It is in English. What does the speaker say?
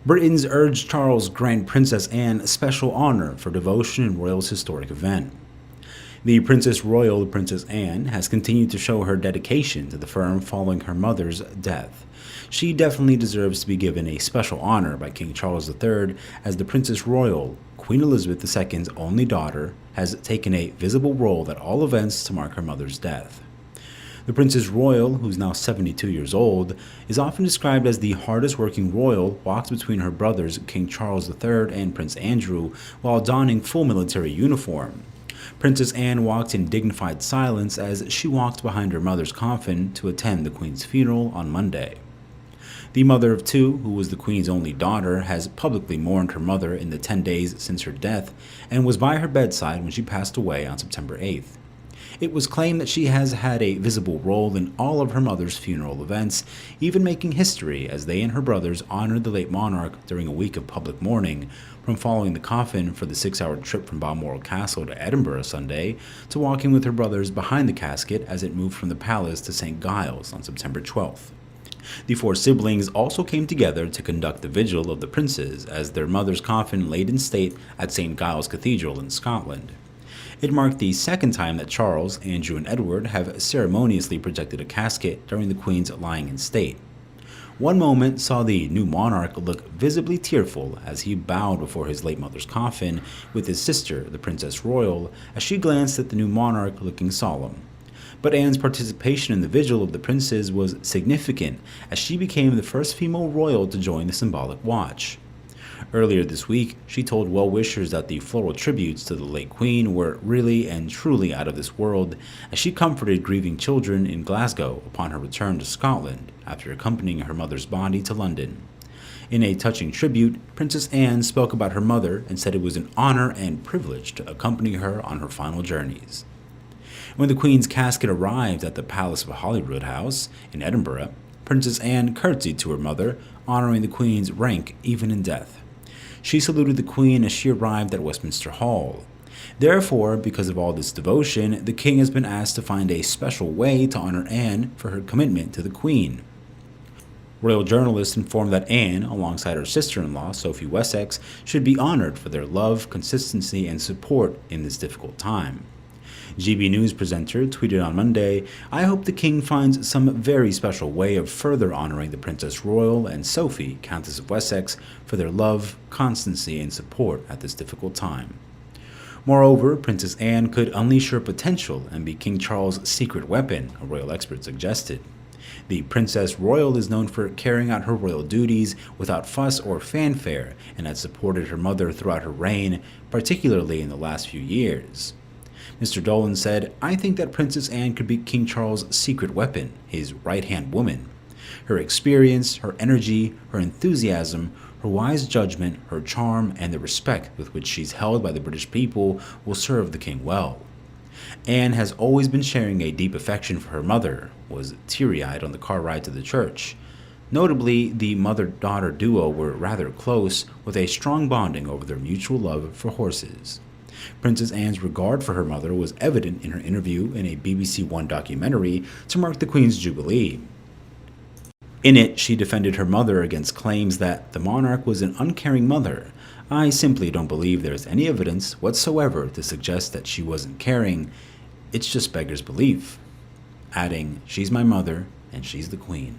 Britons urged Charles grant Princess Anne special honor for devotion in royal's historic event. The Princess Royal, Princess Anne, has continued to show her dedication to the firm following her mother's death. She definitely deserves to be given a special honor by King Charles III, as the Princess Royal, Queen Elizabeth II's only daughter, has taken a visible role at all events to mark her mother's death. The Princess Royal, who's now 72 years old, is often described as the hardest working royal, walks between her brothers King Charles III and Prince Andrew while donning full military uniform. Princess Anne walked in dignified silence as she walked behind her mother's coffin to attend the Queen's funeral on Monday. The mother of two, who was the Queen's only daughter, has publicly mourned her mother in the 10 days since her death and was by her bedside when she passed away on September 8th. It was claimed that she has had a visible role in all of her mother's funeral events, even making history as they and her brothers honored the late monarch during a week of public mourning, from following the coffin for the 6-hour trip from Balmoral Castle to Edinburgh Sunday, to walking with her brothers behind the casket as it moved from the palace to St. Giles on September 12th. The four siblings also came together to conduct the vigil of the princes as their mother's coffin laid in state at St. Giles Cathedral in Scotland. It marked the second time that Charles, Andrew, and Edward have ceremoniously projected a casket during the Queen's lying in state. One moment saw the new monarch look visibly tearful as he bowed before his late mother's coffin with his sister, the Princess Royal, as she glanced at the new monarch looking solemn. But Anne's participation in the vigil of the princes was significant as she became the first female royal to join the symbolic watch. Earlier this week, she told well-wishers that the floral tributes to the late Queen were really and truly out of this world, as she comforted grieving children in Glasgow upon her return to Scotland after accompanying her mother's body to London. In a touching tribute, Princess Anne spoke about her mother and said it was an honor and privilege to accompany her on her final journeys. When the Queen's casket arrived at the Palace of Holyrood House in Edinburgh, Princess Anne curtsied to her mother, honoring the Queen's rank even in death. She saluted the Queen as she arrived at Westminster Hall. Therefore, because of all this devotion, the King has been asked to find a special way to honor Anne for her commitment to the Queen. Royal journalists informed that Anne, alongside her sister-in-law, Sophie Wessex, should be honored for their love, consistency, and support in this difficult time. GB News presenter tweeted on Monday, "I hope the King finds some very special way of further honoring the Princess Royal and Sophie, Countess of Wessex, for their love, constancy, and support at this difficult time." Moreover, Princess Anne could unleash her potential and be King Charles' secret weapon, a royal expert suggested. The Princess Royal is known for carrying out her royal duties without fuss or fanfare and has supported her mother throughout her reign, particularly in the last few years. Mr. Dolan said, "I think that Princess Anne could be King Charles' secret weapon, his right-hand woman. Her experience, her energy, her enthusiasm, her wise judgment, her charm, and the respect with which she's held by the British people will serve the King well." Anne has always been sharing a deep affection for her mother, was teary-eyed on the car ride to the church. Notably, the mother-daughter duo were rather close, with a strong bonding over their mutual love for horses. Princess Anne's regard for her mother was evident in her interview in a BBC One documentary to mark the Queen's Jubilee. In it, she defended her mother against claims that the monarch was an uncaring mother. "I simply don't believe there is any evidence whatsoever to suggest that she wasn't caring. It's just beggars belief," adding, "She's my mother, and she's the Queen."